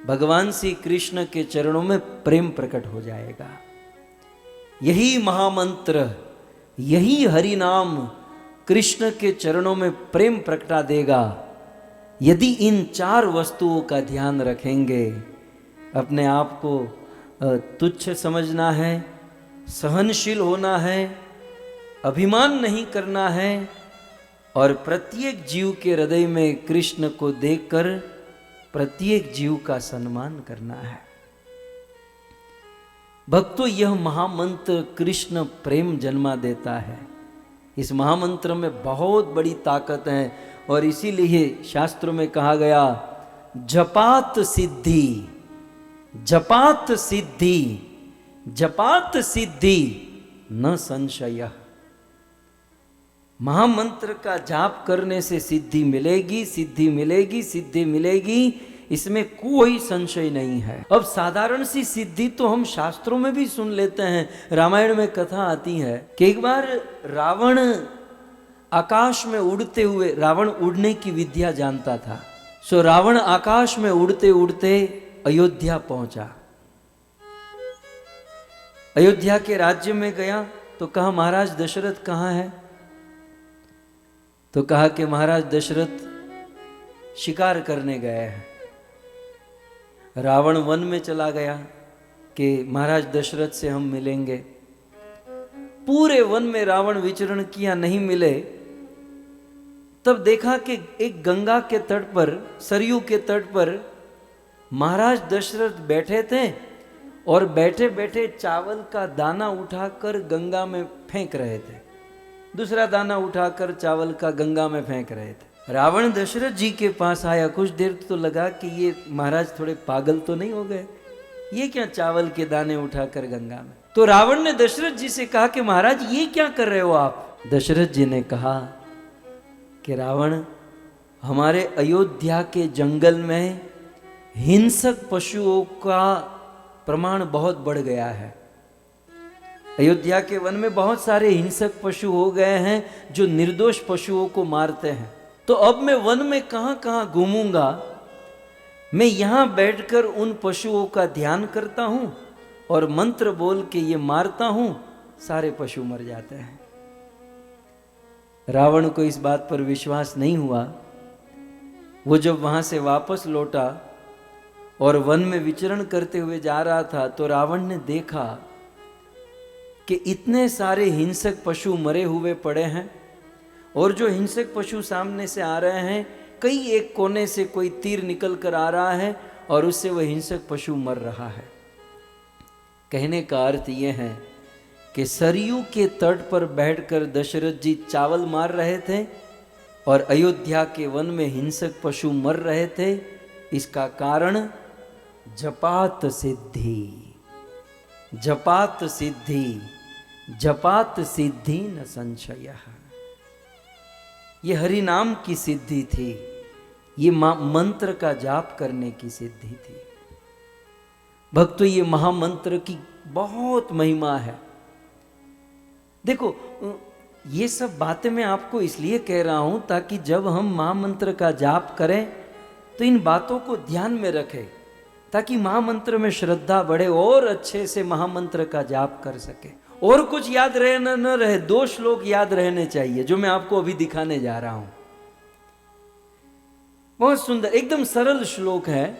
भगवान श्री कृष्ण के चरणों में प्रेम प्रकट हो जाएगा। यही महामंत्र, यही हरि नाम कृष्ण के चरणों में प्रेम प्रकटा देगा। यदि इन 4 वस्तुओं का ध्यान रखेंगे, अपने आप को तुच्छ समझना है, सहनशील होना है, अभिमान नहीं करना है और प्रत्येक जीव के हृदय में कृष्ण को देखकर प्रत्येक जीव का सम्मान करना है। भक्तों, यह महामंत्र कृष्ण प्रेम जन्मा देता है। इस महामंत्र में बहुत बड़ी ताकत है और इसीलिए शास्त्रों में कहा गया, जपात सिद्धि, जपात सिद्धि, जपात सिद्धि न संशय। महामंत्र का जाप करने से सिद्धि मिलेगी, सिद्धि मिलेगी, सिद्धि मिलेगी, इसमें कोई संशय नहीं है। अब साधारण सी सिद्धि तो हम शास्त्रों में भी सुन लेते हैं। रामायण में कथा आती है कि एक बार रावण आकाश में उड़ते हुए, रावण उड़ने की विद्या जानता था, सो रावण आकाश में उड़ते उड़ते अयोध्या पहुंचा। अयोध्या के राज्य में गया तो कहा, महाराज दशरथ कहाँ है? तो कहा कि महाराज दशरथ शिकार करने गए हैं। रावण वन में चला गया कि महाराज दशरथ से हम मिलेंगे। पूरे वन में रावण विचरण किया, नहीं मिले। तब देखा कि एक गंगा के तट पर, सरयू के तट पर महाराज दशरथ बैठे थे और बैठे बैठे चावल का दाना उठाकर गंगा में फेंक रहे थे, दूसरा दाना उठाकर चावल का गंगा में फेंक रहे थे। रावण दशरथ जी के पास आया, कुछ देर तो लगा कि ये महाराज थोड़े पागल तो नहीं हो गए, ये क्या चावल के दाने उठाकर गंगा में। तो रावण ने दशरथ जी से कहा कि महाराज ये क्या कर रहे हो आप? दशरथ जी ने कहा कि रावण, हमारे अयोध्या के जंगल में हिंसक पशुओं का प्रमाण बहुत बढ़ गया है। अयोध्या के वन में बहुत सारे हिंसक पशु हो गए हैं जो निर्दोष पशुओं को मारते हैं। तो अब मैं वन में कहां कहां घूमूंगा, मैं यहां बैठकर उन पशुओं का ध्यान करता हूं और मंत्र बोल के ये मारता हूं, सारे पशु मर जाते हैं। रावण को इस बात पर विश्वास नहीं हुआ। वो जब वहां से वापस लौटा और वन में विचरण करते हुए जा रहा था तो रावण ने देखा कि इतने सारे हिंसक पशु मरे हुए पड़े हैं और जो हिंसक पशु सामने से आ रहे हैं, कई एक कोने से कोई तीर निकल कर आ रहा है और उससे वह हिंसक पशु मर रहा है। कहने का अर्थ यह है कि सरयू के तट पर बैठकर दशरथ जी चावल मार रहे थे और अयोध्या के वन में हिंसक पशु मर रहे थे। इसका कारण जपात सिद्धि, जपात सिद्धि, जपात सिद्धि न संशय। ये हरि नाम की सिद्धि थी, ये मंत्र का जाप करने की सिद्धि थी। भक्तों, ये महामंत्र की बहुत महिमा है। देखो, ये सब बातें मैं आपको इसलिए कह रहा हूं ताकि जब हम महामंत्र का जाप करें तो इन बातों को ध्यान में रखें, ताकि महामंत्र में श्रद्धा बढ़े और अच्छे से महामंत्र का जाप कर सके। और कुछ याद रहे न रहे, 2 श्लोक याद रहने चाहिए जो मैं आपको अभी दिखाने जा रहा हूं। बहुत सुंदर, एकदम सरल श्लोक है,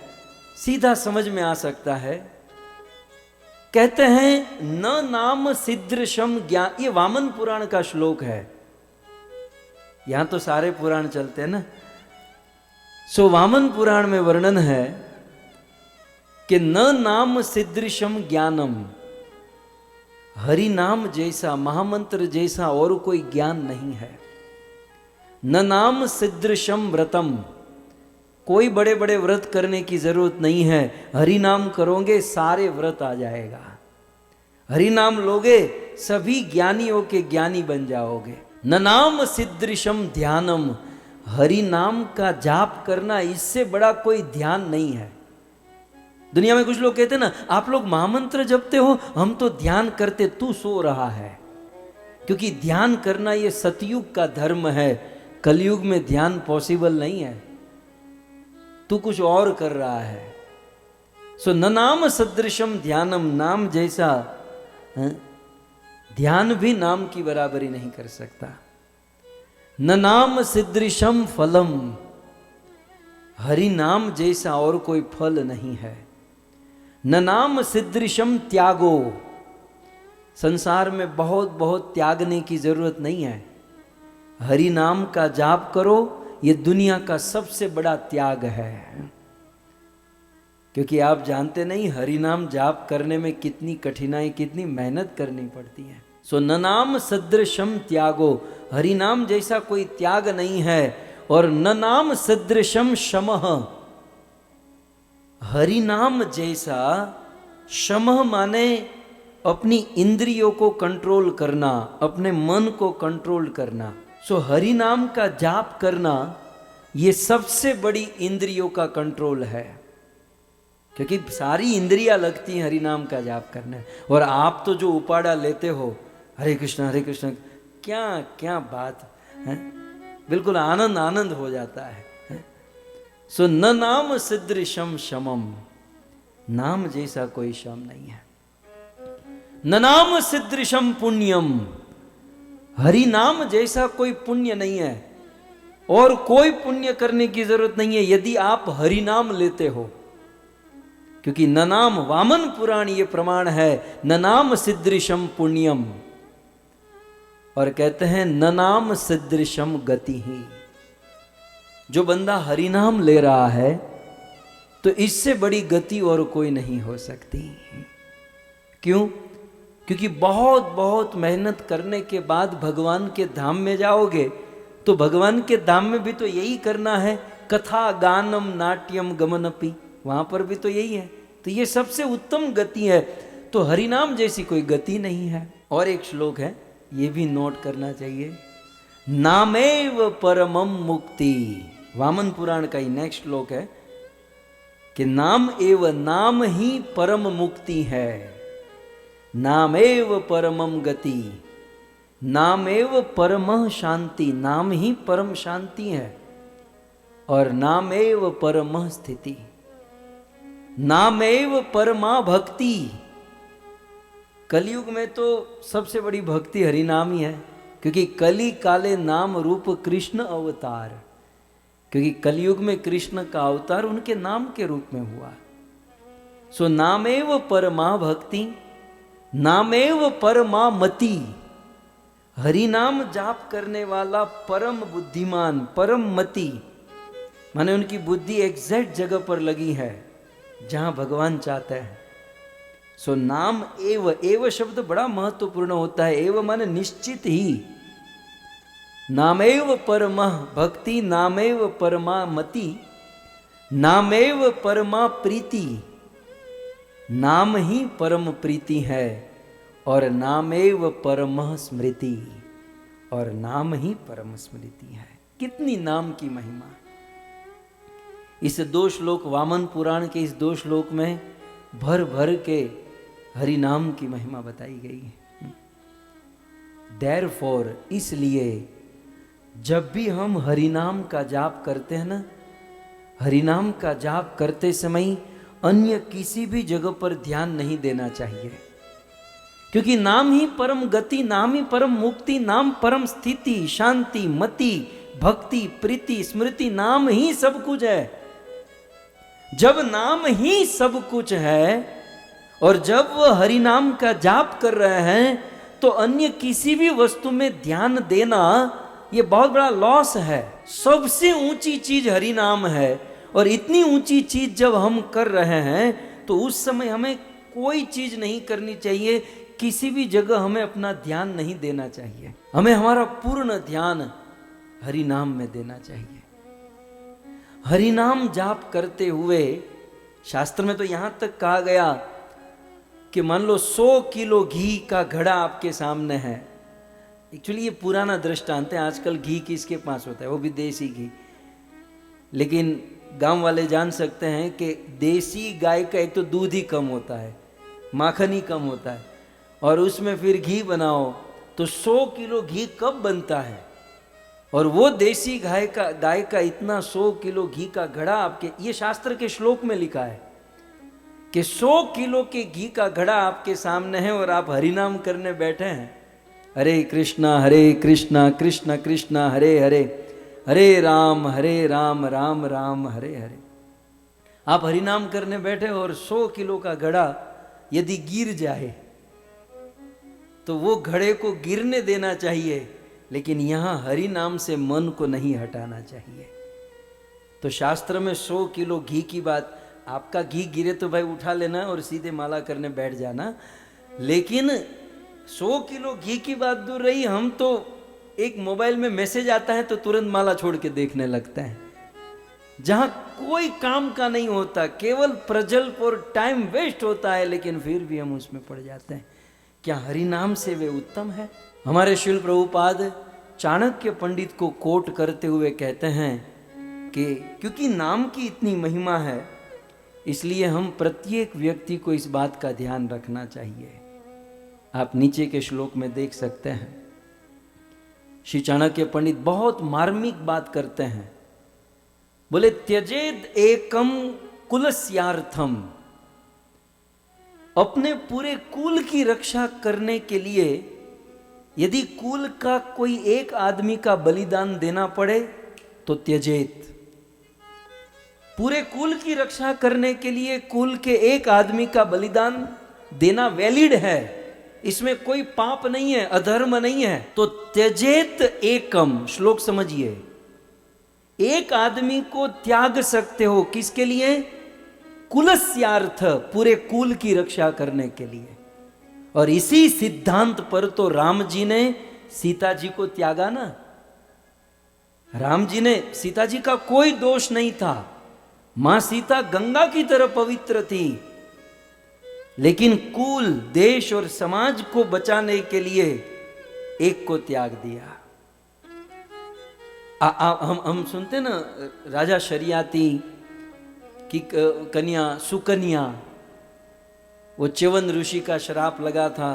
सीधा समझ में आ सकता है। कहते हैं, न नाम सिदृशम ज्ञान। ये वामन पुराण का श्लोक है। यहां तो सारे पुराण चलते हैं ना। सो वामन पुराण में वर्णन है कि न नाम सिदृशम ज्ञानम, हरि नाम जैसा, महामंत्र जैसा और कोई ज्ञान नहीं है। न नाम सिदृशम व्रतम, कोई बड़े बड़े व्रत करने की जरूरत नहीं है। हरि नाम करोगे सारे व्रत आ जाएगा। हरि नाम लोगे सभी ज्ञानियों के ज्ञानी बन जाओगे। न नाम सिदृशम ध्यानम, हरि नाम का जाप करना, इससे बड़ा कोई ध्यान नहीं है। दुनिया में कुछ लोग कहते हैं ना, आप लोग महामंत्र जपते हो, हम तो ध्यान करते, तू सो रहा है। क्योंकि ध्यान करना ये सतयुग का धर्म है, कलयुग में ध्यान पॉसिबल नहीं है। तू कुछ और कर रहा है। सो न नाम सदृशम ध्यानम, नाम जैसा ध्यान भी नाम की बराबरी नहीं कर सकता। न नाम सदृशम फलम, हरि नाम जैसा और कोई फल नहीं है। न नाम सदृशम त्यागो, संसार में बहुत बहुत त्यागने की जरूरत नहीं है। हरि नाम का जाप करो, ये दुनिया का सबसे बड़ा त्याग है। क्योंकि आप जानते नहीं हरि नाम जाप करने में कितनी कठिनाई, कितनी मेहनत करनी पड़ती है। सो न नाम सदृशम त्यागो, हरि नाम जैसा कोई त्याग नहीं है। और न नाम सदृशम शमः, हरि नाम जैसा, शमः माने अपनी इंद्रियों को कंट्रोल करना, अपने मन को कंट्रोल करना। सो हरि नाम का जाप करना ये सबसे बड़ी इंद्रियों का कंट्रोल है, क्योंकि सारी इंद्रियां लगती हैं हरि नाम का जाप करने। और आप तो जो उपाड़ा लेते हो, हरे कृष्ण, क्या क्या बात है, बिल्कुल आनंद आनंद हो जाता है। सो न नाम सदृशम शमम, नाम जैसा कोई शम नहीं है। न नाम सदृशम पुण्यम, हरि नाम जैसा कोई पुण्य नहीं है। और कोई पुण्य करने की जरूरत नहीं है यदि आप हरि नाम लेते हो, क्योंकि न नाम, वामन पुराण ये प्रमाण है, न नाम सदृशम पुण्यम। और कहते हैं न नाम सदृशम गति ही, जो बंदा हरि नाम ले रहा है तो इससे बड़ी गति और कोई नहीं हो सकती। क्यों? क्योंकि बहुत बहुत मेहनत करने के बाद भगवान के धाम में जाओगे, तो भगवान के धाम में भी तो यही करना है, कथा गानम नाट्यम गमनपि, वहां पर भी तो यही है। तो ये सबसे उत्तम गति है, तो हरिनाम जैसी कोई गति नहीं है। और एक श्लोक है, ये भी नोट करना चाहिए, नामेव परमम मुक्ति, वामन पुराण का ही नेक्स्ट श्लोक है कि नाम एव, नाम ही परम मुक्ति है। नामेव परमम गति, नामेव परम शांति, नाम ही परम शांति है। और नामेव परम स्थिति, नामेव परमा भक्ति। कलयुग में तो सबसे बड़ी भक्ति हरिनाम ही है, क्योंकि कली काले नाम रूप कृष्ण अवतार, क्योंकि कलयुग में कृष्ण का अवतार उनके नाम के रूप में हुआ। सो नामेव परमा भक्ति, नामेव परमा मति, हरि नाम जाप करने वाला परम बुद्धिमान, परम मति, माने उनकी बुद्धि एग्जैक्ट जगह पर लगी है जहां भगवान चाहते हैं। सो नाम एव, एव शब्द बड़ा महत्वपूर्ण होता है। एव माने निश्चित ही, नामेव परमः भक्ति, नामेव परमा मति, नामेव परमा प्रीति, नाम ही परम प्रीति है। और नामेव परमः स्मृति, और नाम ही परम स्मृति है। कितनी नाम की महिमा। इस 2 श्लोक, वामन पुराण के इस 2 श्लोक में भर भर के हरि नाम की महिमा बताई गई है। Therefore, इसलिए जब भी हम हरि नाम का जाप करते हैं ना, हरि नाम का जाप करते समय अन्य किसी भी जगह पर ध्यान नहीं देना चाहिए, क्योंकि नाम ही परम गति, नाम ही परम मुक्ति, नाम परम स्थिति, शांति, मति, भक्ति, प्रीति, स्मृति, नाम ही सब कुछ है। जब नाम ही सब कुछ है और जब वह हरि नाम का जाप कर रहे हैं, तो अन्य किसी भी वस्तु में ध्यान देना ये बहुत बड़ा लॉस है। सबसे ऊंची चीज हरि नाम है, और इतनी ऊंची चीज जब हम कर रहे हैं तो उस समय हमें कोई चीज नहीं करनी चाहिए, किसी भी जगह हमें अपना ध्यान नहीं देना चाहिए। हमें हमारा पूर्ण ध्यान हरि नाम में देना चाहिए। हरि नाम जाप करते हुए, शास्त्र में तो यहां तक कहा गया कि मान लो 100 किलो घी का घड़ा आपके सामने है। एक्चुअली ये पुराना दृष्टांत है, आजकल घी किसके पास होता है, वो भी देसी घी। लेकिन गांव वाले जान सकते हैं कि देसी गाय का एक तो दूध ही कम होता है, माखन ही कम होता है, और उसमें फिर घी बनाओ तो 100 किलो घी कब बनता है। और वो देसी गाय का इतना 100 किलो घी का घड़ा आपके, ये शास्त्र के श्लोक में लिखा है कि 100 किलो के घी का घड़ा आपके सामने है और आप हरिनाम करने बैठे हैं, हरे कृष्णा कृष्ण कृष्ण हरे हरे, हरे राम राम राम हरे हरे। आप हरिनाम करने बैठे और 100 किलो का घड़ा यदि गिर जाए तो वो घड़े को गिरने देना चाहिए, लेकिन यहां हरि नाम से मन को नहीं हटाना चाहिए। तो शास्त्र में 100 किलो घी की बात, आपका घी गिरे तो भाई उठा लेना और सीधे माला करने बैठ जाना, लेकिन 100 किलो घी की बात दूर रही, हम तो एक मोबाइल में मैसेज आता है तो तुरंत माला छोड़ के देखने लगता है, जहां कोई काम का नहीं होता, केवल प्रजल्प और टाइम वेस्ट होता है, लेकिन फिर भी हम उसमें पड़ जाते हैं। क्या हरि नाम से वे उत्तम है? हमारे श्रील प्रभुपाद चाणक्य पंडित को कोट करते हुए कहते हैं कि क्योंकि नाम की इतनी महिमा है, इसलिए हम प्रत्येक व्यक्ति को इस बात का ध्यान रखना चाहिए। आप नीचे के श्लोक में देख सकते हैं, श्री चाणक्य पंडित बहुत मार्मिक बात करते हैं। बोले त्यजेद एकम कुलस्यार्थम, अपने पूरे कुल की रक्षा करने के लिए यदि कुल का कोई एक आदमी का बलिदान देना पड़े तो त्यजेत। पूरे कुल की रक्षा करने के लिए कुल के एक आदमी का बलिदान देना वैलिड है, इसमें कोई पाप नहीं है, अधर्म नहीं है। तो त्यजेत एकम, श्लोक समझिए, एक आदमी को त्याग सकते हो, किसके लिए? कुलस्यार्थ, पूरे कुल की रक्षा करने के लिए। और इसी सिद्धांत पर तो राम जी ने सीता जी को त्यागा ना। राम जी ने, सीता जी का कोई दोष नहीं था, मां सीता गंगा की तरह पवित्र थी, लेकिन कुल, देश और समाज को बचाने के लिए एक को त्याग दिया। हम सुनते ना, राजा शरियाती की कन्या सुकन्या, वो च्यवन ऋषि का श्राप लगा था,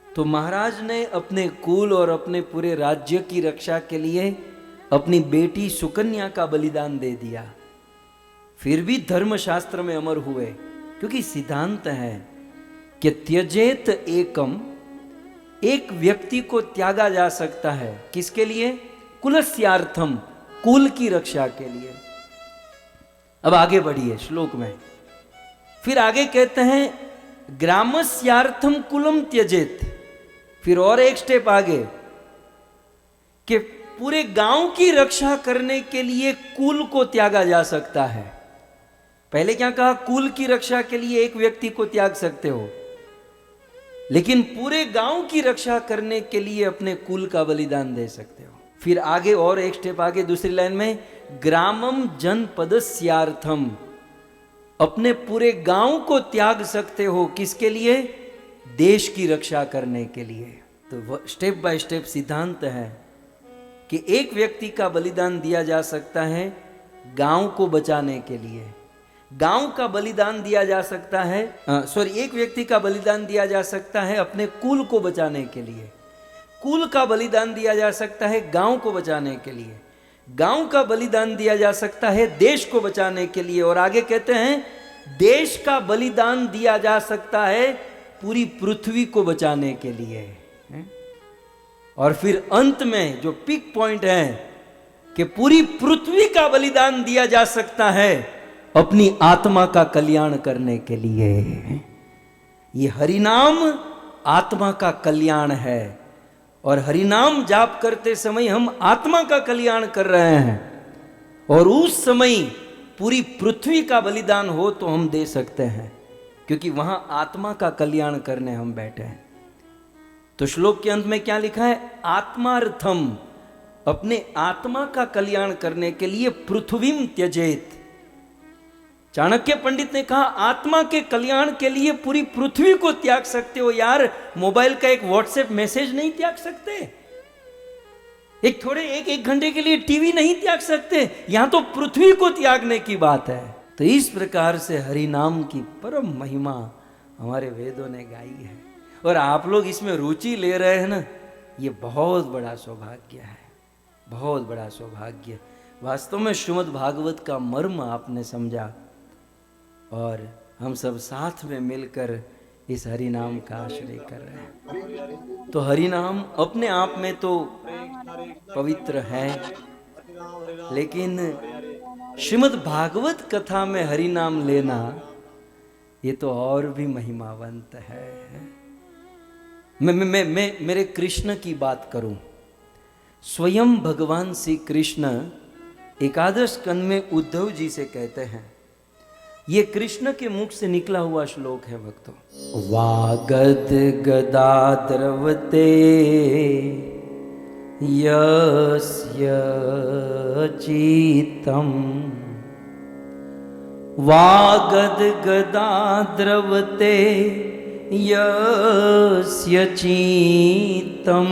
तो महाराज ने अपने कुल और अपने पूरे राज्य की रक्षा के लिए अपनी बेटी सुकन्या का बलिदान दे दिया। फिर भी धर्मशास्त्र में अमर हुए, क्योंकि सिद्धांत है कि त्यजेत एकम, एक व्यक्ति को त्यागा जा सकता है, किसके लिए? कुलस्यार्थम, कुल की रक्षा के लिए। अब आगे बढ़िए श्लोक में, फिर आगे कहते हैं ग्रामस्यार्थम कुलम त्यजेत। फिर और एक स्टेप आगे कि पूरे गांव की रक्षा करने के लिए कुल को त्यागा जा सकता है। पहले क्या कहा? कुल की रक्षा के लिए एक व्यक्ति को त्याग सकते हो, लेकिन पूरे गांव की रक्षा करने के लिए अपने कुल का बलिदान दे सकते हो। फिर आगे और एक स्टेप आगे दूसरी लाइन में, ग्रामम जनपदस्यार्थम, अपने पूरे गांव को त्याग सकते हो, किसके लिए? देश की रक्षा करने के लिए। तो स्टेप बाय स्टेप सिद्धांत है कि एक व्यक्ति का बलिदान दिया जा सकता है गांव को बचाने के लिए, गांव का बलिदान दिया जा सकता है, एक व्यक्ति का बलिदान दिया जा सकता है अपने कुल को बचाने के लिए, कुल का बलिदान दिया जा सकता है गांव को बचाने के लिए, गांव का बलिदान दिया जा सकता है देश को बचाने के लिए, और आगे कहते हैं देश का बलिदान दिया जा सकता है पूरी पृथ्वी को बचाने के लिए। और फिर अंत में जो पिक पॉइंट है कि पूरी पृथ्वी का बलिदान दिया जा सकता है अपनी आत्मा का कल्याण करने के लिए। ये हरिनाम आत्मा का कल्याण है, और हरिनाम जाप करते समय हम आत्मा का कल्याण कर रहे हैं, और उस समय पूरी पृथ्वी का बलिदान हो तो हम दे सकते हैं, क्योंकि वहां आत्मा का कल्याण करने हम बैठे हैं। तो श्लोक के अंत में क्या लिखा है? आत्मार्थम, अपने आत्मा का कल्याण करने के लिए पृथ्वीम त्यजेत। चाणक्य पंडित ने कहा आत्मा के कल्याण के लिए पूरी पृथ्वी को त्याग सकते हो यार, मोबाइल का एक व्हाट्सएप मैसेज नहीं त्याग सकते, एक घंटे के लिए टीवी नहीं त्याग सकते, यहां तो पृथ्वी को त्यागने की बात है। तो इस प्रकार से हरि नाम की परम महिमा हमारे वेदों ने गाई है, और आप लोग इसमें रुचि ले रहे हैं ना, ये बहुत बड़ा सौभाग्य है, बहुत बड़ा सौभाग्य। वास्तव में श्रीमद् भागवत का मर्म आपने समझा, और हम सब साथ में मिलकर इस हरि नाम का आश्रय कर रहे हैं। तो हरि नाम अपने आप में तो पवित्र है, लेकिन श्रीमद् भागवत कथा में हरि नाम लेना ये तो और भी महिमावंत है। मैं मेरे कृष्ण की बात करूं, स्वयं भगवान श्री कृष्ण एकादश स्कंद में उद्धव जी से कहते हैं, ये कृष्ण के मुख से निकला हुआ श्लोक है भक्तों। वागद गदा द्रवते यस्य चित्तम, वागद गदा द्रवते यस्य चित्तम,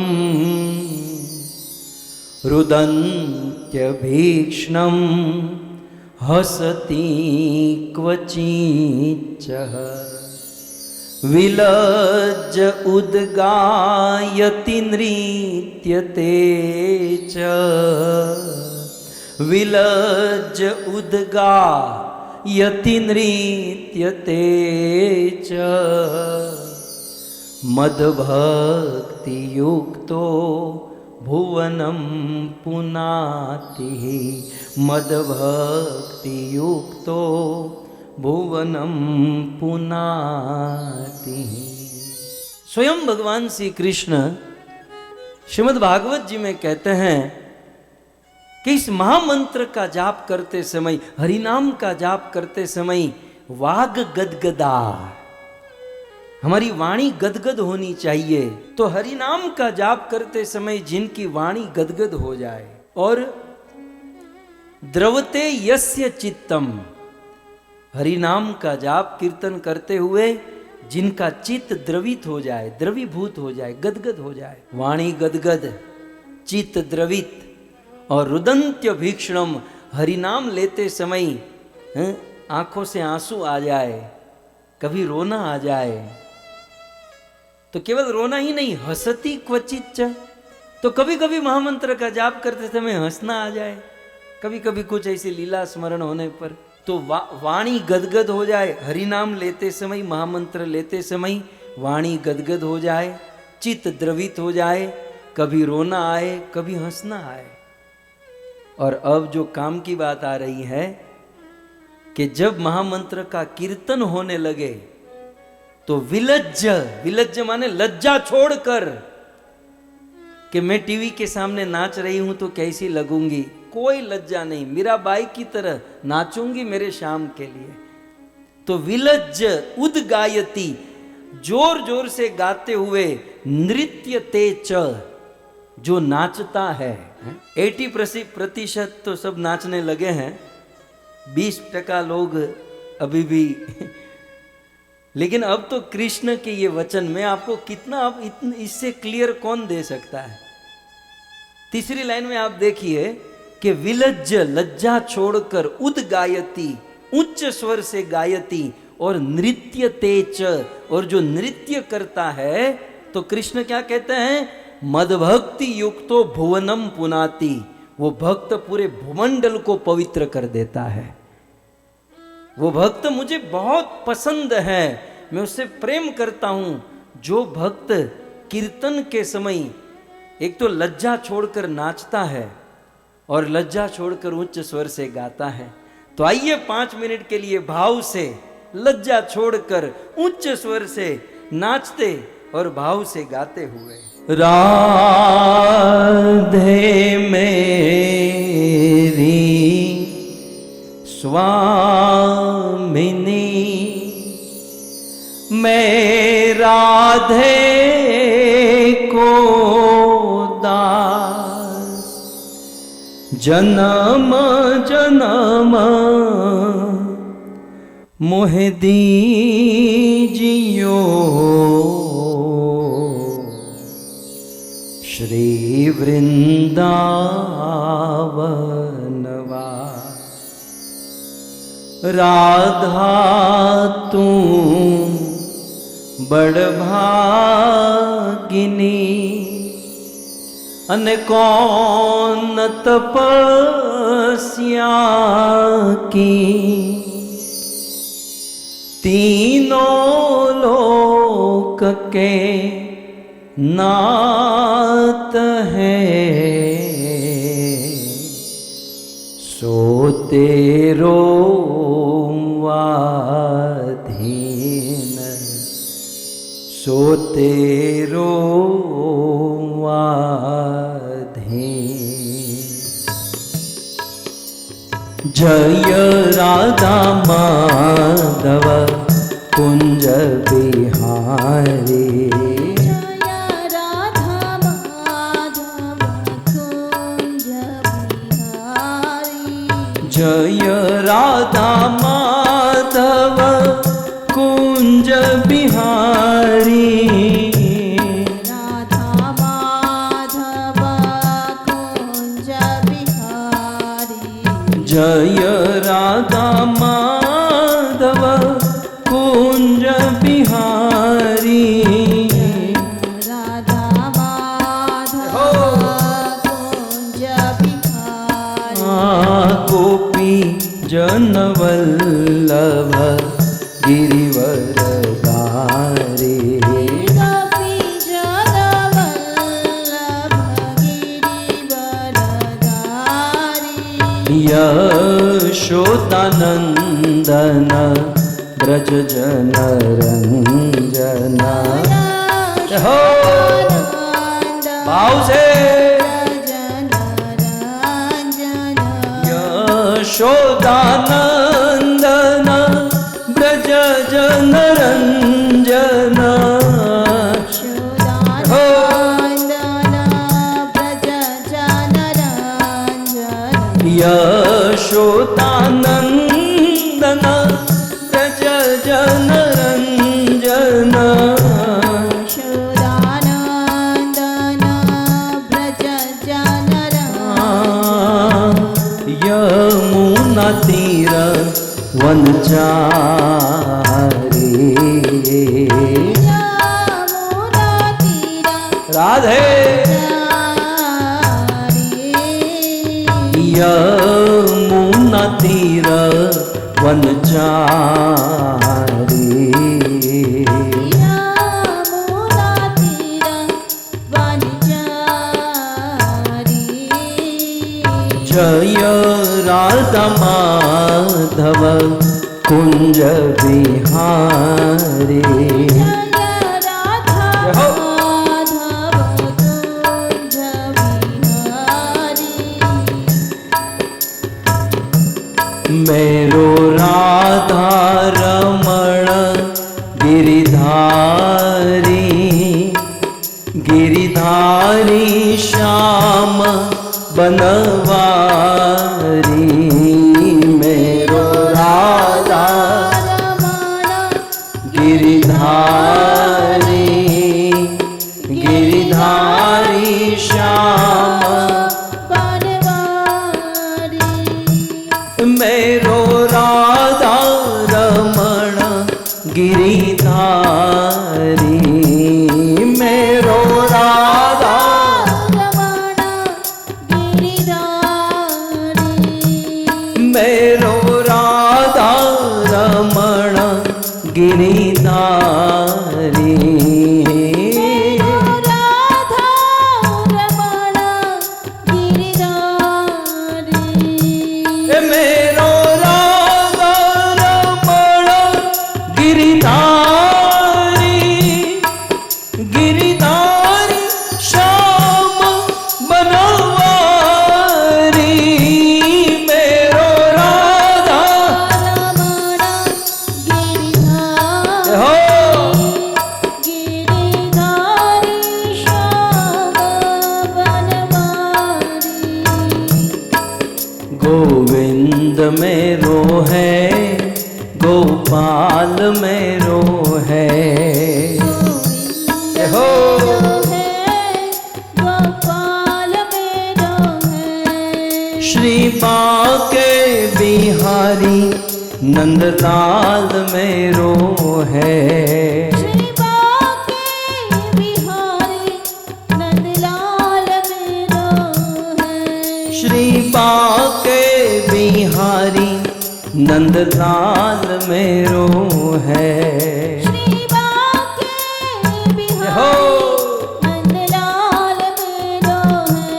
रुदन्त्यभीक्ष्णं हसति क्वचिच्च, विलज्ज उद्गायति नृत्यते च, विलज्ज उद्गायति नृत्यते च, मद्भक्ति युक्तो भुवनं पुनाति, मद्भक्ति युक्तो भुवनं पुनाति। स्वयं भगवान श्री कृष्ण श्रीमद् भागवत जी में कहते हैं कि इस महामंत्र का जाप करते समय, हरिनाम का जाप करते समय वाग गदगदा, हमारी वाणी गदगद होनी चाहिए। तो हरि नाम का जाप करते समय जिनकी वाणी गदगद हो जाए, और द्रवते यस्य चित्तम, हरि नाम का जाप कीर्तन करते हुए जिनका चित्त द्रवित हो जाए, द्रवीभूत हो जाए, गदगद हो जाए, वाणी गदगद, चित्त द्रवित, और रुदंत्य भीक्षणम, हरि नाम लेते समय आंखों से आंसू आ जाए, कभी रोना आ जाए, तो केवल रोना ही नहीं, हसती क्वचित, तो कभी कभी महामंत्र का जाप करते समय हंसना आ जाए, कभी कभी कुछ ऐसी लीला स्मरण होने पर, तो वाणी गदगद हो जाए, हरि नाम लेते समय, महामंत्र लेते समय वाणी गदगद हो जाए, चित्त द्रवित हो जाए, कभी रोना आए, कभी हंसना आए। और अब जो काम की बात आ रही है कि जब महामंत्र का कीर्तन होने लगे तो विलज्ज, विलज्ज माने लज्जा छोड़कर, कि मैं टीवी के सामने नाच रही हूं तो कैसी लगूंगी, कोई लज्जा नहीं, मीराबाई की तरह नाचूंगी मेरे श्याम के लिए। तो विलज्ज उद्गायति, जोर जोर से गाते हुए, नृत्यते च, जो नाचता है। 80% तो सब नाचने लगे हैं, 20% लोग अभी भी लेकिन अब तो कृष्ण के ये वचन में आपको कितना, अब इससे क्लियर कौन दे सकता है। तीसरी लाइन में आप देखिए कि विलज्ज, लज्जा छोड़कर, उद्गायति, उच्च स्वर से गायति, और नृत्य तेज, और जो नृत्य करता है, तो कृष्ण क्या कहते हैं, मदभक्ति युक्तो भुवनम पुनाति, वो भक्त पूरे भूमंडल को पवित्र कर देता है। वो भक्त मुझे बहुत पसंद है, मैं उससे प्रेम करता हूं। जो भक्त कीर्तन के समय एक तो लज्जा छोड़कर नाचता है और लज्जा छोड़कर उच्च स्वर से गाता है। तो आइए 5 मिनट के लिए भाव से, लज्जा छोड़कर उच्च स्वर से नाचते और भाव से गाते हुए, राधे मेरी स्वामिनी, मैं राधे को दास, जन्म जन्म मोहे दीजियो, श्री वृंदावनवा, राधा तू बड़ भागिनी, अन कौन तपस्या की, तीनों लोक के नाथ है, सो तेरो वाधीन, सो तेरो वाधीन। जय राधा माधव कुंज बिहारी, जय राधा माधव कुंज बिहारी, राधा माधव कुंज बिहारी, जय राधा माधव कुंज बिहारी, राधा माधव कुंज बिहारी। गोपी जनवल्लभ गिरिवरधारी, गोपी जनवल्लभ गिरिवरधारी, यशोदानंदन ब्रज जनरंजन। हो भाव से यशोदानंदन ब्रज जनरंजन, यशोदानंदन ब्रज जनरंजन, यमुना तीर वनचारी, राधे यमुना तीर वनचारी, जय राधा माधव कुंज बिहारी, मेरो राधा रमण गिरिधारी, गिरिधारी श्याम बनवारी, मेरो राधा गिरिधारी, गिरिधारी श्याम बनवारी, मेरो राधा रमण गिरिधारी, मेरो राधा रमण गिरिधारी, मेरो राधा रमण गिरिधारी, राधा रमण गिरिधारी, मेरो राधा रमण गिरिधारी, गिरिधारी श्याम बनवारी, मेरो राधा रमण गिरिधारी, हो गिरिधारी श्याम बनवारी, गोविंद मेरो है, गोपाल मेरो है, हो गोपाल मेरो है, श्री बाके बिहारी नंदलाल मेरो है, श्री बाके बिहारी नंदलाल मेरो है, श्री बाके बिहारी नंदलाल मेरो है। श्री बाके बिहारी नंदलाल मेरो है।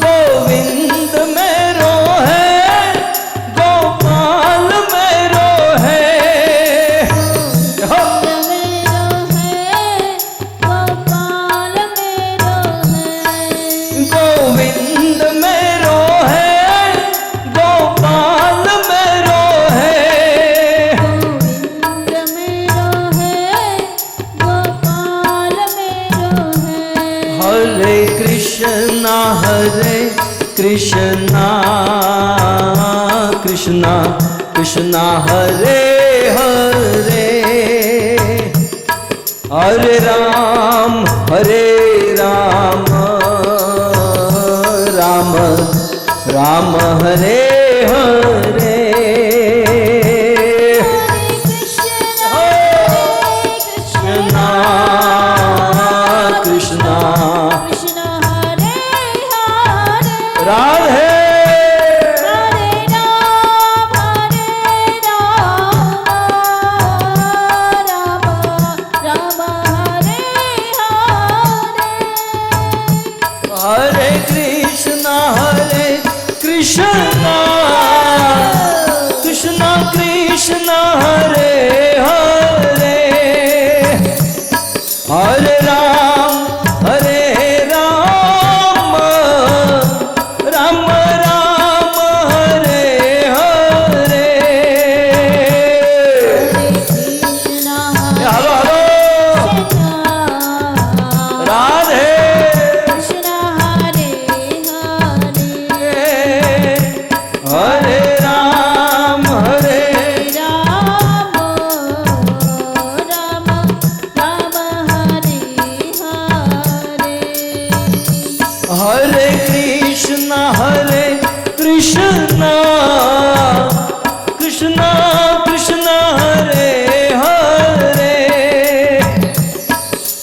गोविंद मेरो है, गोपाल मेरो है। गोविंद मेरो है, गोपाल मेरो है। गोविंद मेरो है, गोपाल मेरो है। गोविंद मेरो है, गोपाल मेरो है। हरे कृष्णा कृष्णा कृष्णा हरे हरे, हरे राम राम राम हरे हरे। कृष्णा कृष्णा कृष्ण हरे हरे। राधे हरे राम राम राम हरे हरे। हरे कृष्णा कृष्णा कृष्णा हरे हरे, हरे राम राम राम हरे हरे। Krishna hello hello Radhe Krishna Hare Hare. हरे राम राम राम राम हरे हरे। हरे कृष्णा कृष्णा कृष्णा हरे हरे,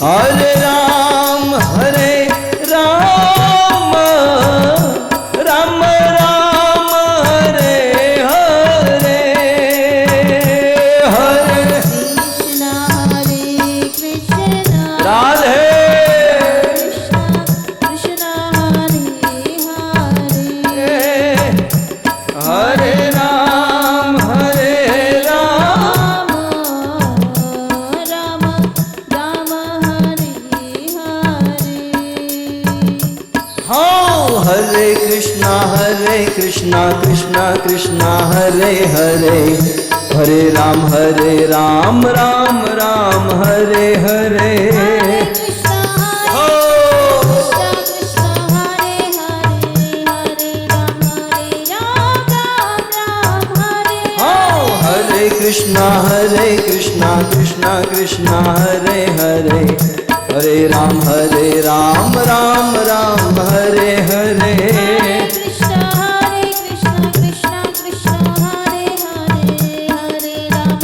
हरे राम राम राम हरे हरे। हरे कृष्ण हरे कृष्ण राधे कृष्ण हरे हरे। हरे राम राम राम राम हरे हरे। हाँ हरे कृष्णा कृष्णा कृष्णा हरे हरे, हरे राम राम राम हरे हरे। कृष्ण हो कृष्ण हरे हरे, हरे राम राम हरे। हाँ हरे कृष्णा कृष्णा हरे हरे, हरे राम राम हरे हरे। कृष्ण कृष्ण कृष्ण हरे हरे, हरे राम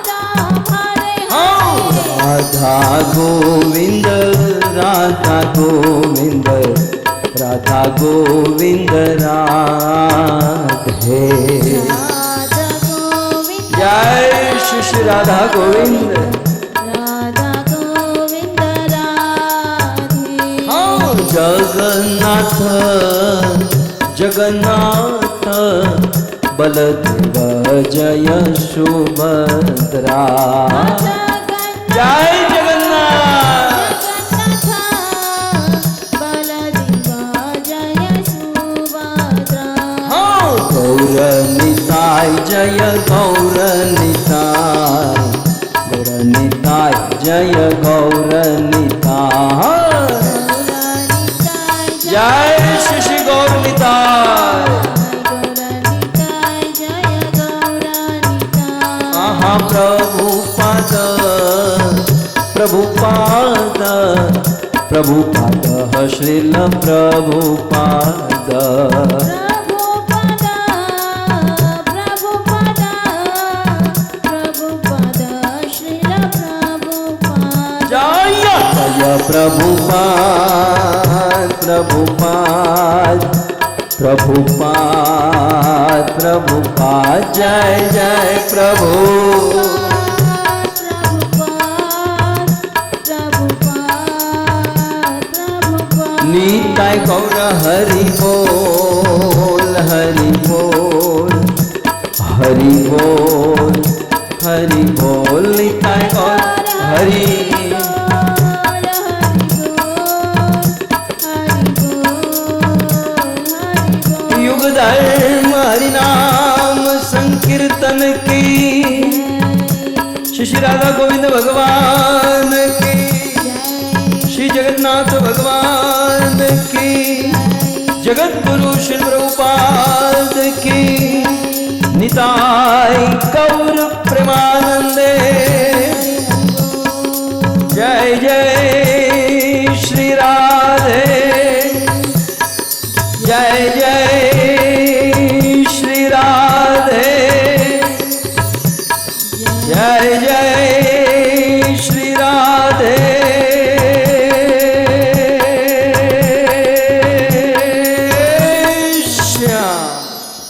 राम हरे हाँ हरे। राधा गोविंद राधा गोविंद राधा गोविंद राधे। राधा गोविंद जय श्री राधा गोविंद। राधा गोविंद राधे। हाँ जगन्नाथ जगन्नाथ बलदेव जय सुभद्रा। जय जगन्नाथ बलदेव जय सुभद्रा। हाँ गौरनिताय जय गौरनिताय, गौरनिताय जय गौरनिताय। जय श्री गौरनिताय। गौरनिताय जय गौरनिताय। आहा प्रभुपाद प्रभुपाद प्रभुपाद श्रील प्रभुपाद। प्रभुपद प्रभुपद प्रभुपद श्रील प्रभुपद। जय जय प्रभुपाद प्रभुपाद प्रभुपाद प्रभुपाद जय जय प्रभु निताय गौर हरि बोल हरि बोल हरि बोल हरि बोल निताय गौर हरि युग धर्म हरि नाम संकीर्तन की श्री राधा गोविंद भगवान की श्री जगन्नाथ भगवान की जगत गुरु श्री प्रभुपाद की निताय गौर प्रेमानंदे जय जय श्री राधे जय जय श्री राधे जय जय